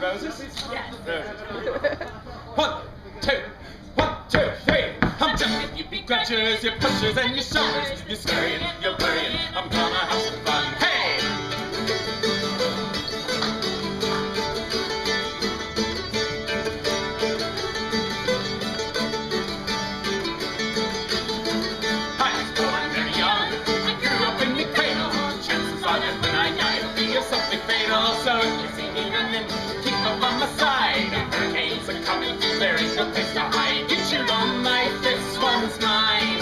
Roses? Yes. Roses. 1, 2, 1, 2, 3. I'm jumping, you begrudgers, you pushers, and you shovers. You're scurrying, you're worrying. I'm gonna have some fun. Hey! I was born very young. I grew up in the cradle. Chances are that when I die, it'll be of something fatal. So if you see me running, keep up on my side. Hurricanes are coming, there ain't no place to hide. Get your own life, this one's mine.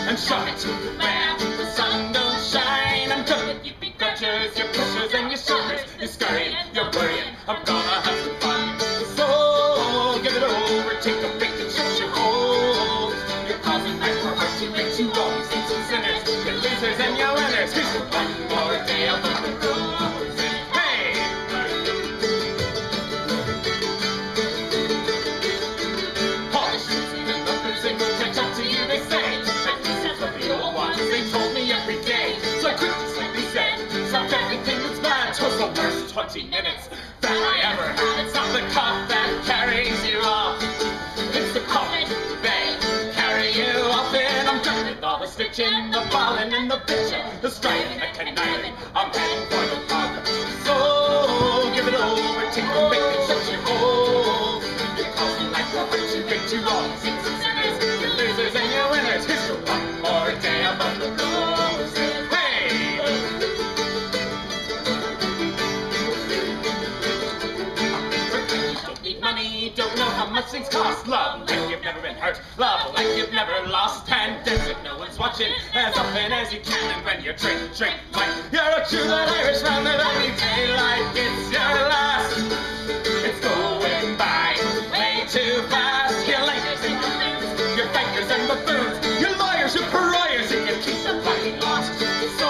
And shove it where the sun don't shine. I'm done with you begrudgers, you pushers, and you shovers. You're scurrying, you're worrying. I'm gonna have some fun. So give it over, take a break and shut your hole. You're causing life for heart to make you all these saints and sinners. You're losers and you're winners. Here's to one more day of the roses. Hey! All the shoes and the bruising will catch up to you, they say. But this is what the old ones, they told me every day. So I quickly simply said, stop everything that's bad. 'Twas the worst 20 minutes that I ever had. It's not the cough that carries you off. It's the coffin they carry you off in. I'm done with all the stitching, the balling, and the bitching, the striving, the conniving. I'm heading for the pub. So give it over, take a break and shut your hole. You're causing life for heart to break you all saints and sinners. You're losers and you're winners. Here's to one more day above the roses. Hey! Don't need money, don't know how much things cost. Love like you've never been hurt, love like you've never lost. And dance if no one's watching, as often as you can. And when you drink like you're a true blood Irishman, that every day like it's your last. It's going by way too fast. Your lakers and your loons, your fakers and buffoons, your lawyers, your pariahs, and you keep the fucking lost. So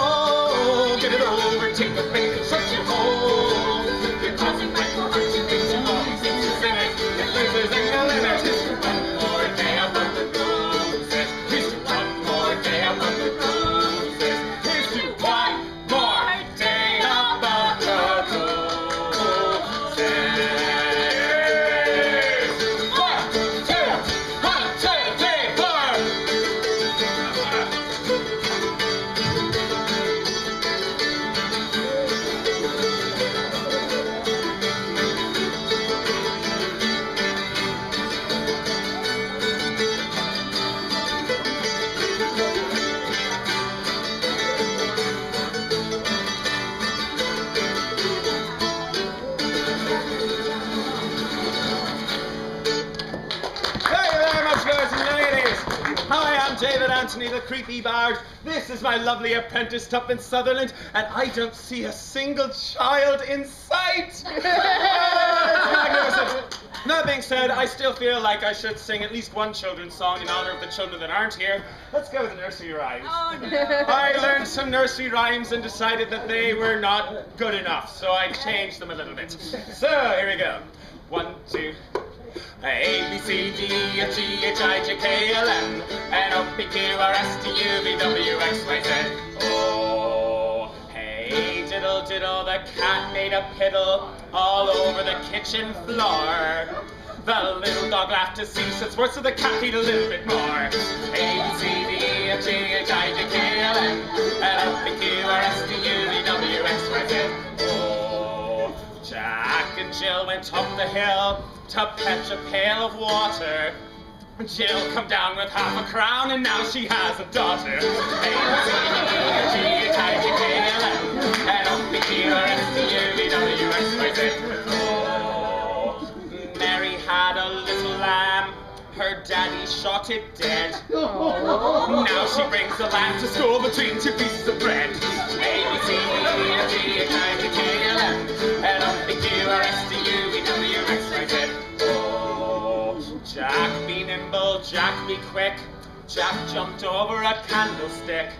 get it over, take a break and shut your hole. You're causing life for heart to break you all these things and sinners. You're losers and you're winners. Here's to one more day above the roses. Here's to one more day above the roses. Here's to one more day above the roses. 1, 2, 1, 2, 3, Thank you very much, girls and ladies. Hi, I'm David Anthony, the creepy bard. This is my lovely apprentice up in Sutherland, and I don't see a single child in sight. It's magnificent. That being said, I still feel like I should sing at least one children's song in honor of the children that aren't here. Let's go with the nursery rhymes. Oh, no. I learned some nursery rhymes and decided that they were not good enough, so I changed them a little bit. So, here we go. 1, 2, A, B, C, D, E, F, G, H, I, J, K, L, M, N, O, P, Q, R, S, T, U, V, W, X, Y, Z. Oh, hey, diddle, diddle, the cat made a piddle all over the kitchen floor. The little dog laughed to see such words, so the cat peed a little bit more. A, B, C, D, E, F, G, H, I, J, K, L, M, N, O, P, Q, R, S, T, U, V, W, X, Y, Z. Oh, Jack and Jill went up the hill to fetch a pail of water. Jill come down with half a crown, and now she has a daughter. A, B, C, D, E, F, G, H, I, J, K, L, M, N, O, P, Q, R, S, T, U, V, W, X, Y, Z. Oh, Mary had a little lamb. Her daddy shot it dead. Now she brings the lamb to school between two pieces of bread. A, B, C, D, E, F, G, H, I, J, K, L, M, N, O, P, Q, R, S, T, U, V, W, X, Y, Z. Oh, Jack be nimble, Jack be quick. Jack jumped over a candlestick.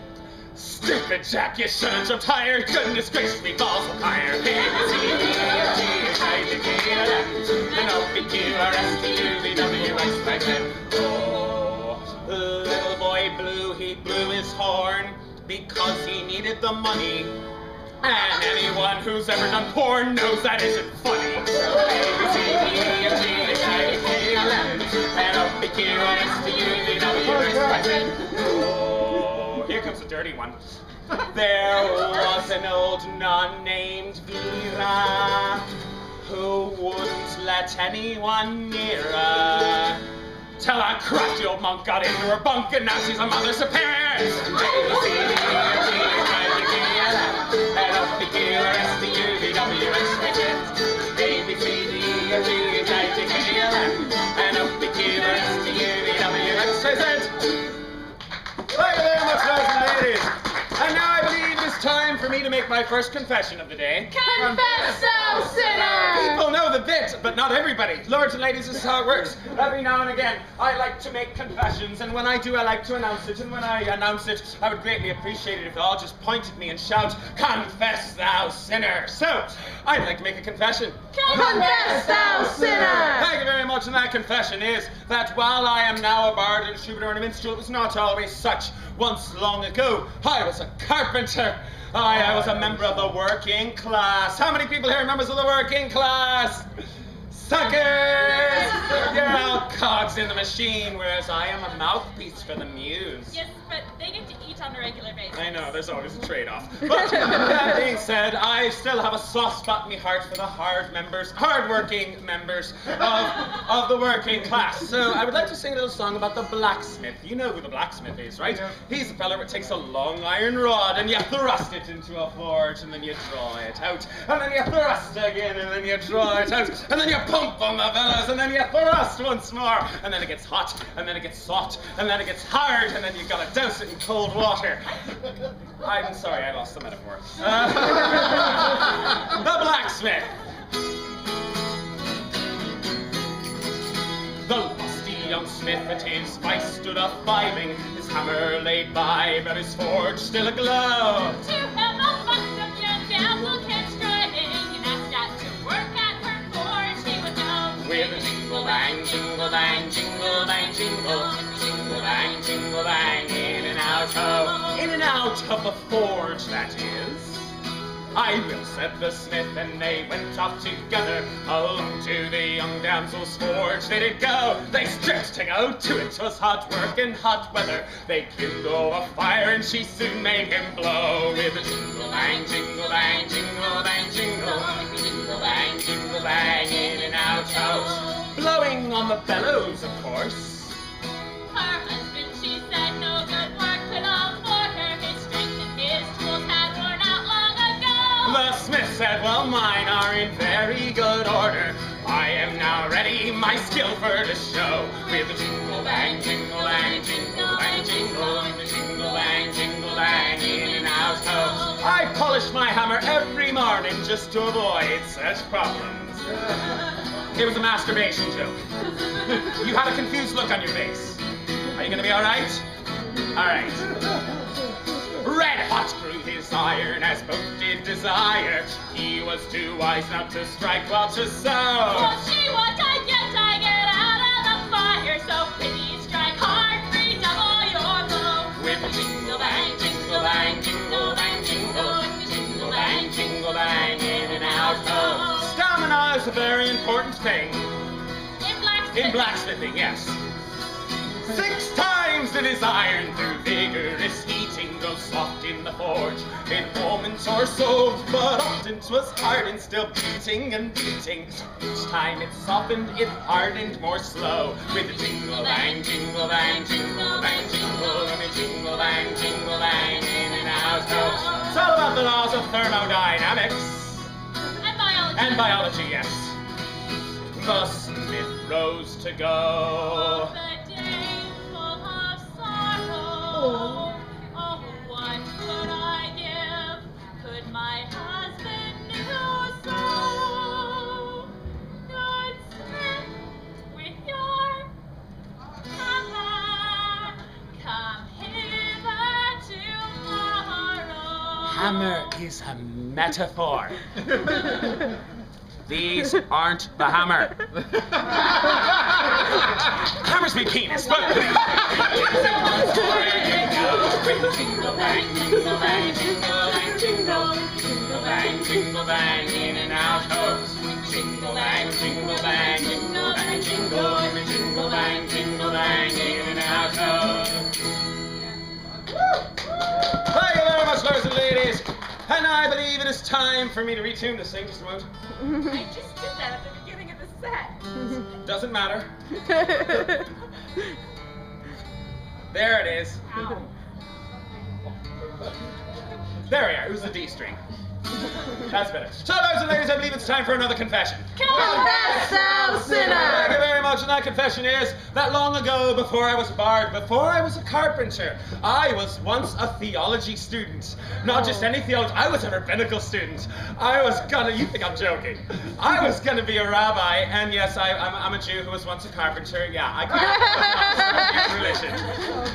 Stupid Jack, you should have jumped higher. Goodness gracious me, balls of fire. A, B, C, D, E, F, G, H, I, J, K, L, M, N, O, P, Q, R, S, T, U, V, W, X, Y, Z. Oh, little boy Blue, he blew his horn because he needed the money. And anyone who's ever done porn knows that isn't funny. A, dirty one. There was an old nun named Vera who wouldn't let anyone near her. Till a crafty old monk got into her bunk, and now she's a mother superior. Thank you very much, lords and ladies. And now I believe it is time for me to make my first confession of the day. Confess, thou sinner! People know the bit, but not everybody. Lords and ladies, this is how it works. Every now and again, I like to make confessions, and when I do, I like to announce it. And when I announce it, I would greatly appreciate it if you all just point at me and shout, "Confess, thou sinner!" So, I'd like to make a confession. Confess, thou sinner! Thank you very much, and that confession is that while I am now a bard and a troubadour and a minstrel, it was not always such. Once long ago, I was a carpenter. I was a member of the working class. How many people here are members of the working class? Suckers! You're all cogs in the machine, whereas I am a mouthpiece for the muse. Yes, but they get to eat on a regular basis. I know, there's always a trade-off. But that being said, I still have a soft spot in my heart for the hard-working members of the working class. So I would like to sing a little song about the blacksmith. You know who the blacksmith is, right? Yeah. He's a fella who takes a long iron rod and you thrust it into a forge and then you draw it out. And then you thrust again and then you draw it out. And then you pump on the bellows and then you thrust once more. And then it gets hot and then it gets soft and then it gets hard and then you've got to douse it in cold water. I'm sorry, I lost the metaphor. The blacksmith. The lusty young smith at his vice stood a-filing, his hammer laid by, but his forge still aglow. To have a bunch of young damsel kept striding, and asked that to work at her forge she would know. With a jingle bang, jingle bang, jingle bang, jingle, jingle bang, jingle bang, in and out of the forge, that is. I will, said the smith, and they went off together. Along to the young damsel's forge they did go. They stripped to go to it, 'twas hot work and hot weather. They kindled a fire, and she soon made him blow. With a jingle bang, jingle bang, jingle bang, jingle, jingle bang, jingle bang, in and out, blowing on the bellows, of course. Her husband, she said, no good work could afford her. His strength and his tools had worn out long ago. The smith said, well, mine are in very good order. I am now ready, my skill for to show. With a jingle bang, jingle bang, jingle bang, jingle, jingle bang, jingle bang, in and out, I polish my hammer every morning just to avoid such problems. It was a masturbation joke. You had a confused look on your face. Are you gonna be all right? All right. Red hot grew his iron, as both did desire. He was too wise not to strike while to sow. Well, see what I get out of the fire. So please strike hard, redouble your blow. With a jingle bang, jingle bang, jingle bang, jingle, jingle bang, jingle bang, in and out. Stamina is a very important thing. In blacksmithing, yes. 6 times did his iron through vigorous heating grow soft in the forge in moments or so, but often 'twas hard and still beating and beating. Each time it softened, it hardened more slow. With a jingle bang, jingle bang, jingle bang, jingle, and a jingle bang, jingle bang, in and out. It's all about the laws of thermodynamics. And biology, yes. The smith rose to go. Oh, what could I give? Could my husband do so? Good smith, with your hammer, come hither tomorrow. Hammer is a metaphor. These aren't the hammer. Hammer's my penis, but... Jingle bang, jingle bang, jingle bang, jingle, jingle bang, jingle bang, in and out, jingle bang, jingle bang, jingle bang, jingle, jingle bang, jingle bang, in and out, lords and ladies, and I believe it is time for me to retune to sing just a moment. I just did that at the beginning of the set. Doesn't matter. There it is. Ow. There we are. It was the D string. That's better. So, lords and ladies, I believe it's time for another confession. Confess, thou Thank you sinner! very much. And that confession is that long ago, before I was a bard, before I was a carpenter, I was once a theology student. Not just any theology, I was a rabbinical student. You think I'm joking. I was gonna be a rabbi, and yes, I'm a Jew who was once a carpenter. Yeah, I can't religion.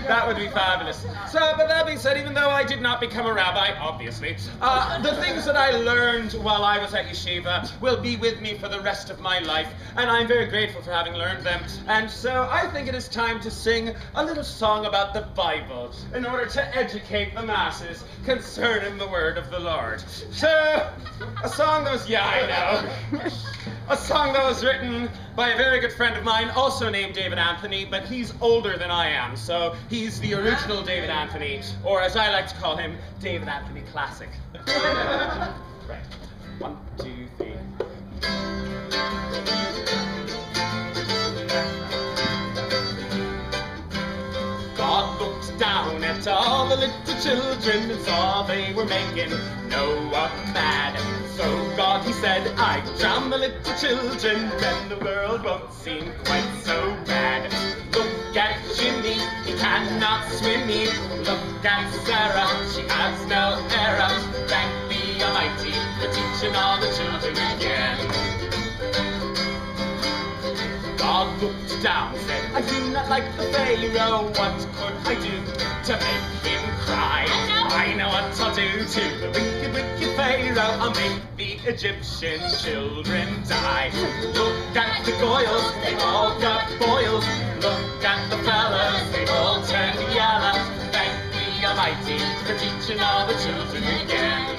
That would be fabulous. So, but that being said, even though I did not become a rabbi, obviously, the things that I learned while I was at yeshiva will be with me for the rest of my life, and I'm very grateful for having learned them. And so I think it is time to sing a little song about the Bible in order to educate the masses concerning the word of the Lord. So, a song that was, I know, a song that was written by a very good friend of mine, also named David Anthony, but he's older than I am, so he's the original David Anthony, or as I like to call him, David Anthony Classic. Right. 1, 2, 3. God looked down at all the little children and saw they were making Noah mad. So God, he said, I drown the little children, then the world won't seem quite so bad. Look at Jimmy, he cannot swim me. Look at Sarah, she has no error. Thank the Almighty for teaching all the children again. God looked down, said, I do not like the Pharaoh. What could I do to make him cry? I know what I'll do to the wicked, wicked Pharaoh. I'll make the Egyptian children die. Look at the Goyles, they've all got boils. Look at the fellas, they've all turned yellow. Thank the Almighty for teaching all the children again.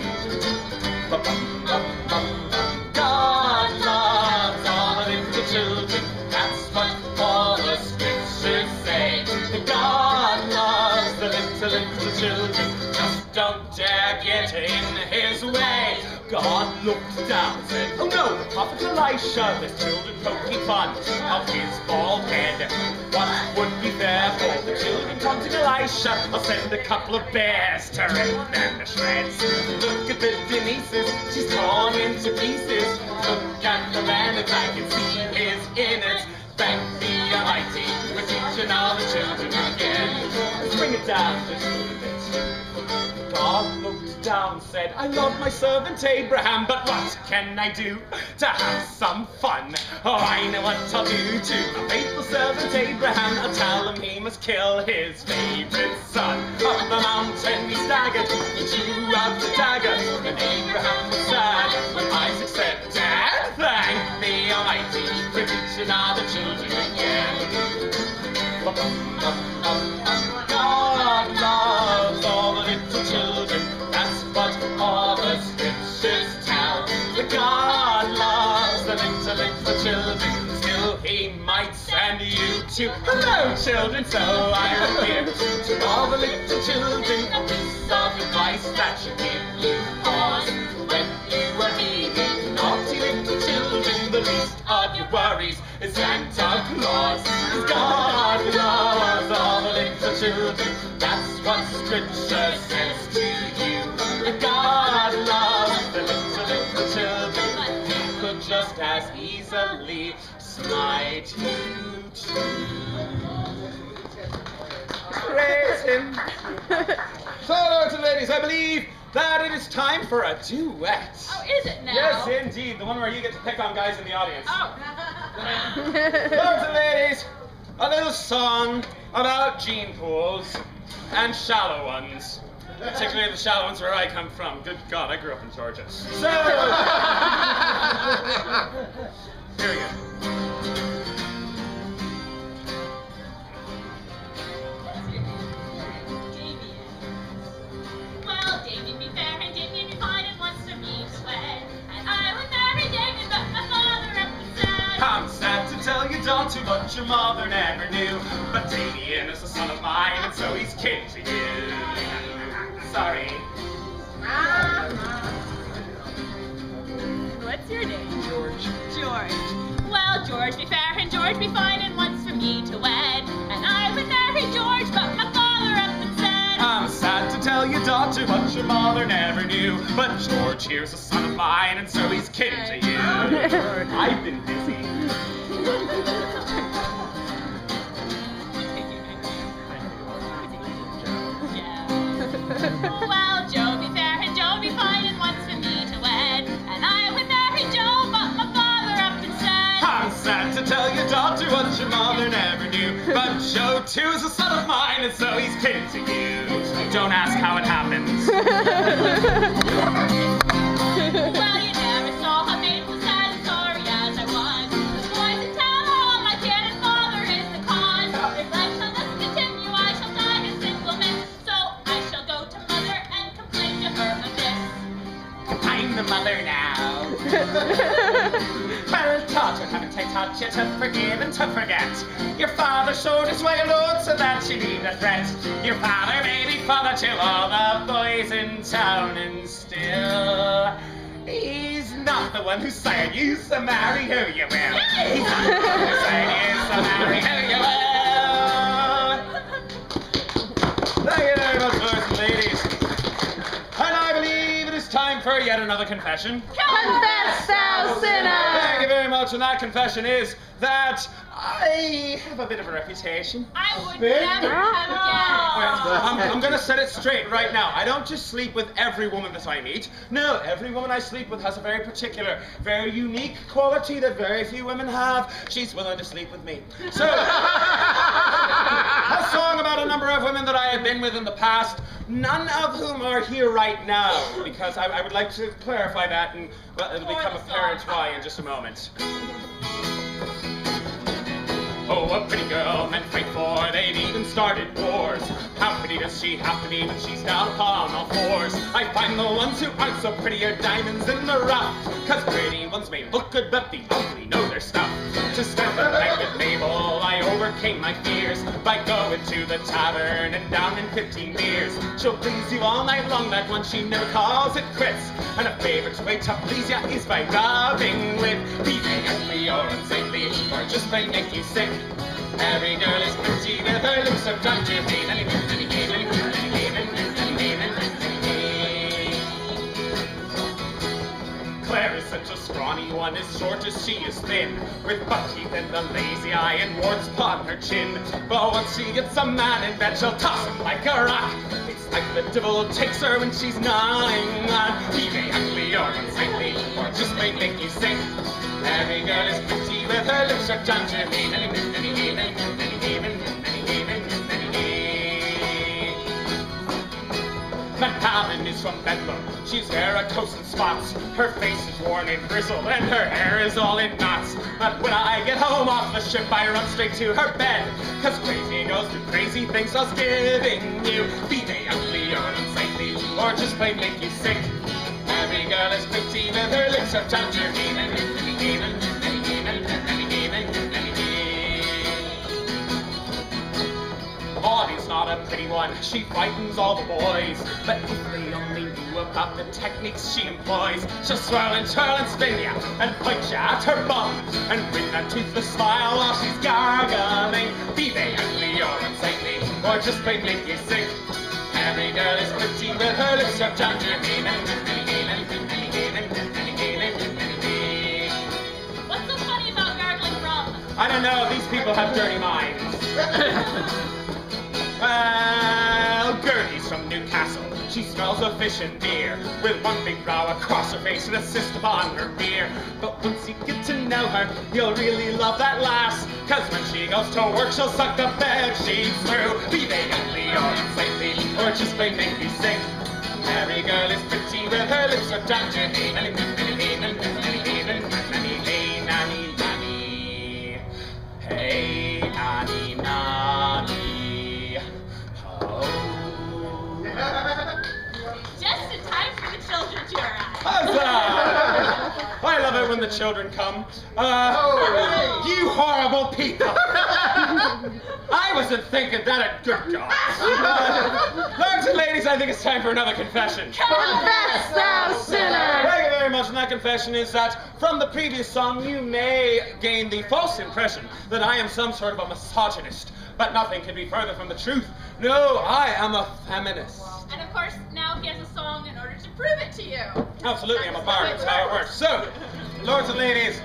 God loves all the little children. That's what all the scriptures say. God loves the little children. Just don't dare get in his way. God looked down and said, oh no, the prophet Elisha, there's children poking fun of his bald head. What would be fair for the children taunting Elisha? I'll send a couple of bears to rip them to shreds. Look at the Denises, she's torn into pieces. Look at the man, if I can see his innards. Thank the Almighty for teaching all the children again. Let's bring it down just a little bit. God looked down and said, I love my servant Abraham, but what can I do to have some fun? Oh, I know what I'll do to my faithful servant Abraham. I'll tell him he must kill his favorite son. Up the mountain he staggered, he drew out the dagger, and Abraham was sad when Isaac said, Dad, thank the Almighty for teaching all the children again. God loves all the little children, that's what all the scriptures tell. God loves the little children, still he might send you to hello children. So I will give to all the little children a piece of advice that should give you pause. When you are needing naughty little children, the least of your worries is Santa Claus. God loves all the little children, that's what scripture says to you. God loves the little children, he could just as easily smite you too. Praise him. So, lords and ladies, I believe that it is time for a duet. Oh, is it now? Yes, indeed. The one where you get to pick on guys in the audience. Oh. Lords and ladies, a little song about gene pools and shallow ones. Particularly the shallow ones where I come from. Good God, I grew up in Georgia. So, here we go. Well, David be fair and Damien be fine and wants to be wed. And I would marry David, but my father up and said, I'm sad to tell you, daughter, what your mother never knew. But Damien is a son of mine, and so he's kin to you. Sorry. What's your name? George. George. Well, George be fair and George be fine and wants for me to wed. And I would marry George, but my father up and said, I'm sad to tell you, daughter, what your mother never knew. But George here's a son of mine, and so he's kin to you. I've been busy. Well, Joe be fair and Joe be fine and wants for me to wed. And I would marry Joe, but my father up and said, I'm sad to tell you, daughter, what your mother never knew. But Joe, too, is a son of mine, and so he's kin to you. Don't ask how it happens. well, you never saw how painful, sad, and sorry as I was. The boys in town are all my kin, and father is the cause. If life shall thus continue, I shall die a single man. So I shall go to mother and complain to her of this. I'm the mother now. Well, daughter, haven't I taught you to forgive and to forget? Your father showed his way alone so that you need a threat. Your father may be father to all the boys in town, and still he's not the one who sired you, so marry who you will. He's not the one who sired you, so marry who you will. Thank you very much, boys and ladies. And I believe it is time for yet another confession. Confess, thou sinner! Thank you very much, and that confession is that I have a bit of a reputation. I would Big? never have guessed. I'm gonna set it straight right now. I don't just sleep with every woman that I meet. No, every woman I sleep with has a very particular, very unique quality that very few women have. She's willing to sleep with me. So, a song about a number of women that I have been with in the past, none of whom are here right now, because I would like to clarify that, and well, it'll become apparent why in just a moment. Oh, a pretty girl meant fight for, they've even started wars. How pretty does she have to be when she's down upon all fours? I find the ones who aren't so pretty are diamonds in the rough. Cause pretty ones may look good, but the ugly know their stuff. To start the night with Mabel, I overcame my fears by going to the tavern and down in 15 beers. She'll please you all night long, that one she never calls it quits. And a favorite way to please ya is by rubbing with be they ugly or unsightly, or just by make you sick. Every girl is pretty with her lips so done to hate. Claire is such a scrawny one, as short as she is thin, with buck teeth and a lazy eye and warts upon her chin. But once she gets a man in bed, she'll toss him like a rock. It's like the devil takes her when she's gnawing on. Be they ugly or unsightly, or just may make you sick. Every girl is pretty with her lips shut down to me. Madeline is from Bedlam. She's varicose in spots. Her face is worn and grizzled, and her hair is all in knots. But when I get home off the ship, I run straight to her bed. Cause crazy girls do crazy things, I'll giving you. Be they ugly or unsightly, or just plain make you sick. Every girl is pretty with her lips shut down to me. Maudie's not a pretty one, she frightens all the boys. But if they only knew about the techniques she employs, she'll swirl and twirl and spin ya, and bite ya at her bum, and bring that toothless smile while she's gargling. Be they ugly or unsightly, or just plain make you sick. Every girl is pretty with her lips shut down to me. What's so funny about gargling rum? I don't know, these people have dirty minds. Well, Gertie's from Newcastle. She smells of fish and beer, with one big brow across her face and a cyst upon her ear. But once you get to know her, you'll really love that lass. Cause when she goes to work, she'll suck the bed sheets through. Be they ugly or unsightly, or just plain make you sick. Every girl is pretty with her lips shut down to me. Hey, nanny, nanny. Just in time for the children to arrive. Huzzah! I love it when the children come. You horrible people! I wasn't thinking that a good job. Lords and ladies, I think it's time for another confession. Confess, thou sinner! Thank you very much. And that confession is that from the previous song, you may gain the false impression that I am some sort of a misogynist. But nothing can be further from the truth. No, I am a feminist. And of course, now he has a song in order to prove it to you. Absolutely, I'm a bard. That's how it works. So, lords and ladies,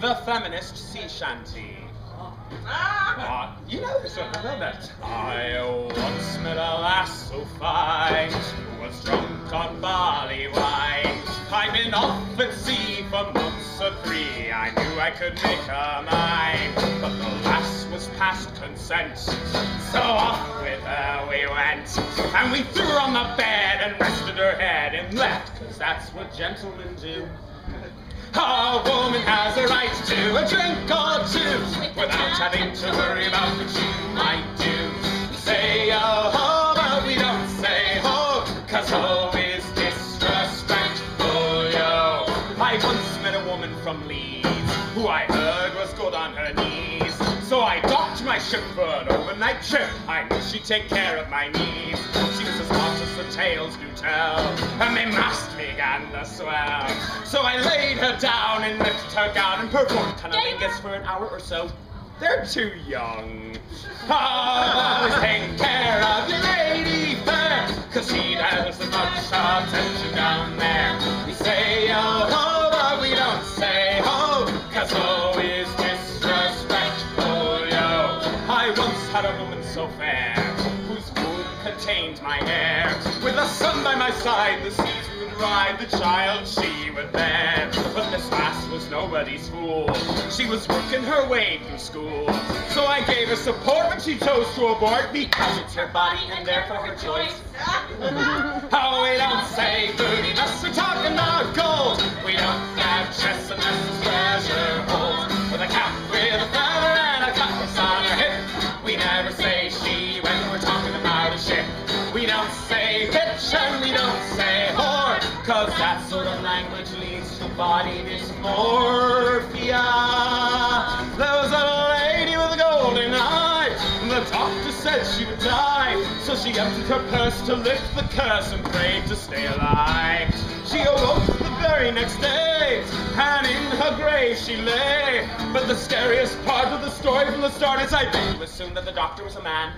the feminist sea shanty. You know this one, I know that. I once met a lass so fine, who was drunk on barley wine. I'd been off at sea for months or 3, I knew I could make her mine. But the lass was past consent, so off with her we went. And we threw her on the bed and rested her head and left, 'cause that's what gentlemen do. A woman has a right to a drink or two without having to worry about what you might do. Say oh, but we don't say ho, 'cause ho is disrespectful, yo. I once met a woman from Leeds who I heard was good on her knees. So I docked my ship for an overnight trip. I knew she'd take care of my needs. She was as hot as the tales do tell, and my mast began to swell. So I laid her down and lifted her gown and performed cunnilingus for an hour or so. They're too young. I was taking care of your lady Faire, 'cause she has as much attention down there. We say oh ho, but we don't say ho, 'cause ho is disrespectful, yo. I once had a woman so fair, whose womb contained my hair. With the sun by my side, the seas would ride, the child she would bear. But this lass was nobody's fool. She was working her way through school. So I gave her support when she chose to abort, because it's her body and therefore her choice. Oh, we don't say booty unless we're talking about gold. We don't have chest unless it's treasure hold. With a cap with a feather and a cutlass on her hip. We never say she when we're talking about a ship. We don't say bitch and we don't say whore, 'cause that sort of language leads to body dysmorphia. There was a lady with a golden eye, and the doctor said she would die. So she emptied her purse to lift the curse and prayed to stay alive. She awoke the very next day, and in her grave she lay. But the scariest part of the story from the start is I bet you assumed that the doctor was a man.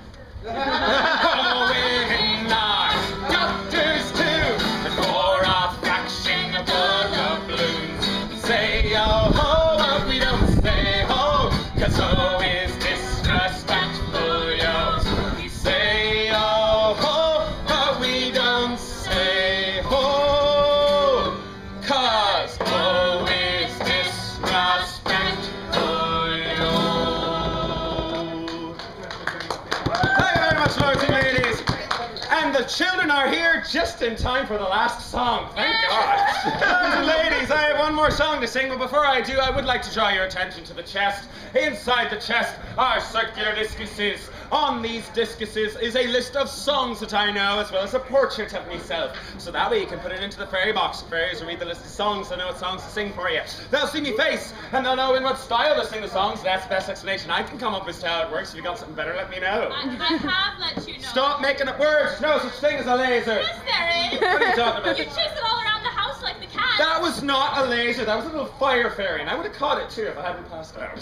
Oh, women are doctors too, and for a fraction a book of blues. Say oh ho, but we don't say ho, 'cause ho is disrespectful, yo. We say oh ho, but we don't say ho, 'cause ho is disrespectful, yo. Lords and ladies, and the children are here just in time for the last song. Thank God. Lords and ladies, I have one more song to sing, but before I do, I would like to draw your attention to the chest. Inside the chest are circular discuses. On these discuses is a list of songs that I know, as well as a portrait of myself. So that way you can put it into the fairy box. Fairies will read the list of songs, they'll know what songs to sing for you. They'll see me face, and they'll know in what style to sing the songs. That's the best explanation I can come up with as to how it works. If you got something better, let me know. I have let you know. Stop making up words! No such thing as a laser! Yes, there is. What are you talking about? You chase it all around the house like the cat. That was not a laser, that was a little fire fairy, and I would have caught it too if I hadn't passed out.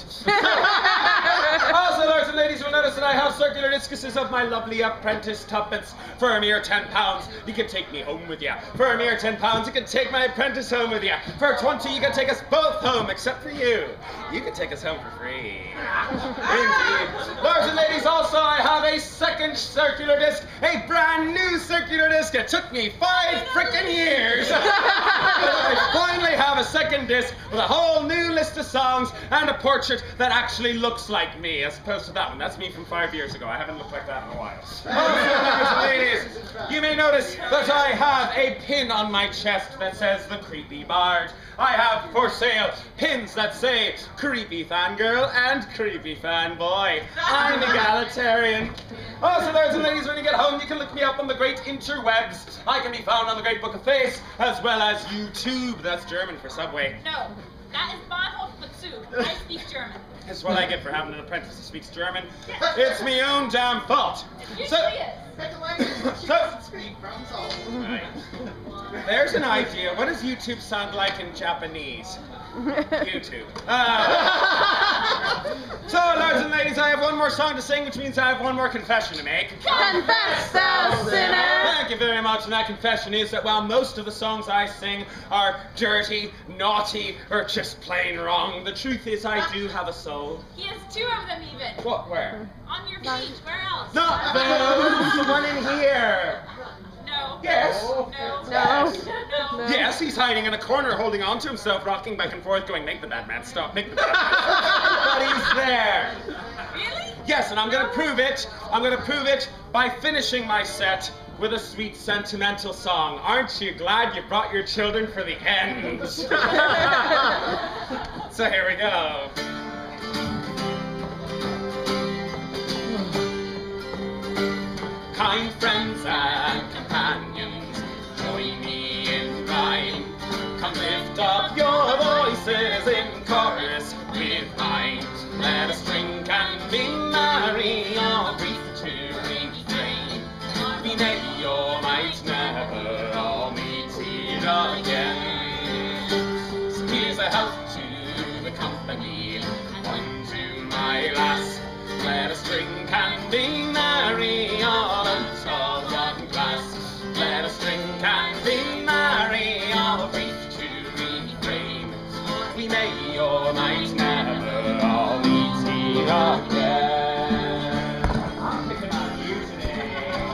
Also, lords and ladies, you'll notice that I have circular discuses of my lovely apprentice Tuppence. For a mere £10, you can take me home with you. For a mere £10, you can take my apprentice home with you. For 20, you can take us both home, except for you. You can take us home for free. Indeed. Lords and ladies, also I have a second circular disc, a brand new circular disc. It took me 5 frickin' years. I finally have a second disc with a whole new list of songs and a portrait that actually looks like me, as opposed to that one. That's me from 5 years ago. I haven't looked like that in a while. Also, ladies, you may notice that I have a pin on my chest that says The Creepy Bard. I have for sale pins that say Creepy Fangirl and Creepy Fanboy. I'm egalitarian. Also, lords and ladies, when you get home, you can look me up on the great interwebs. I can be found on the Great Book of Face, as well as YouTube. That's German for Subway. No, that is Bahnhof, but soup. I speak German. That's what I get for having an apprentice who speaks German. It's me own damn fault. It So, usually is. Pick a language she So- doesn't speak, problem solved. right. There's an idea. What does YouTube sound like in Japanese? YouTube. So, lords and ladies, I have one more song to sing, which means I have one more confession to make. Confess, thou sinner! Thank you very much, and that confession is that while most of the songs I sing are dirty, naughty, or just plain wrong, the truth is I do have a soul. He has two of them even. What, where? On your feet. Where else? Not those! The one in here! No. Yes! No. No. No. Yes, he's hiding in a corner, holding on to himself, rocking back and forth, going, make the bad man stop, make the bad man stop. But he's there! Really? Yes, and I'm gonna prove it. I'm gonna prove it by finishing my set with a sweet sentimental song. Aren't you glad you brought your children for the end? So here we go. Kind friends and companions, join me in rhyme. Come lift up your voices in chorus with mine. Let us drink and be merry, all grief to refrain. We may or might never all meet here again. So here's a health to the company, one to my lass. Let us drink and be merry, all out of one glass. Let us drink and be merry, all grief to refrain. We may or might never all meet here again. I'm picking on you today.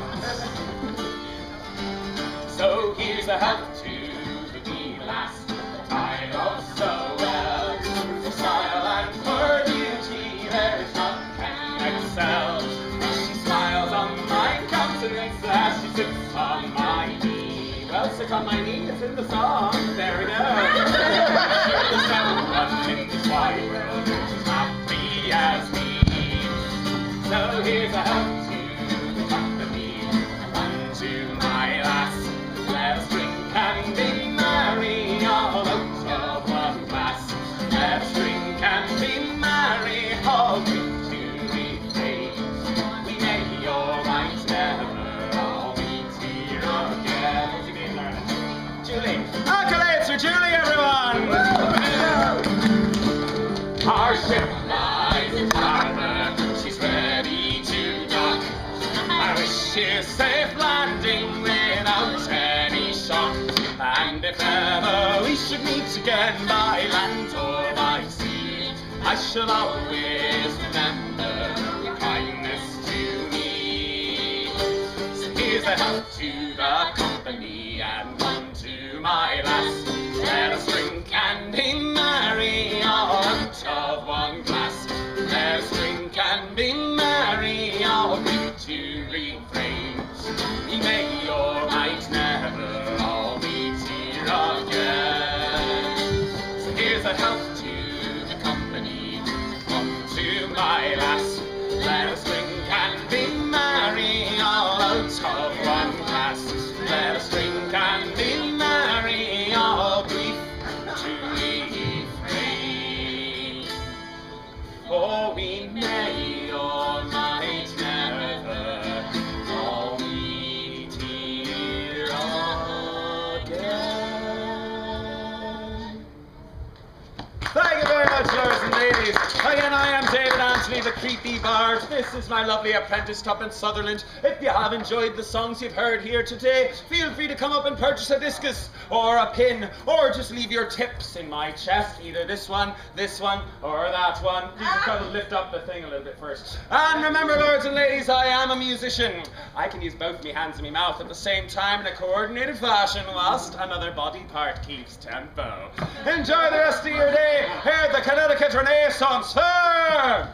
So here's a health to the wee lass, I love so well. For style and for beauty, there's none can excel. She smiles on my countenance as she sits on my knee. Well, sit on my knee, it's in the song. There we go. There's no one in this wide world who's as happy as me. So here's a health to the company, one to my lass. Let us drink and be merry, all out of one glass. Let us drink and be merry, all grief to refrain. We may or might never all meet here again. What's your name, Laura? Julie. Accolades for Julie, everyone! Our ship lies in harbor, she's ready to dock. I wish you safe landing without any shock. And if ever we should meet again by land or by sea, I shall always remember your kindness to me. So here's a health to the company and one to my lass. Let us drink and be merry, all out of one glass. Let us drink and be merry, all grief to refrain. We may or might never all meet here again. So here's a health to the company, one to my lass. Let us drink and be merry, all out of one glass. Let us drink and be merry, all grief to refrain. For we may or might never all meet here again. Thank you very much, lords and ladies. Again, I am David Anthony, the creepy bard. This is my lovely apprentice, Tuppence Sutherland. If you have enjoyed the songs you've heard here today, feel free to come up and purchase a discus or a pin, or just leave your tips in my chest, either this one, or that one. You just gotta lift up the thing a little bit first. And remember, lords and ladies, I am a musician. I can use both my hands and my mouth at the same time in a coordinated fashion whilst another body part keeps tempo. Enjoy the rest of your day here at the Connecticut Renaissance Fair!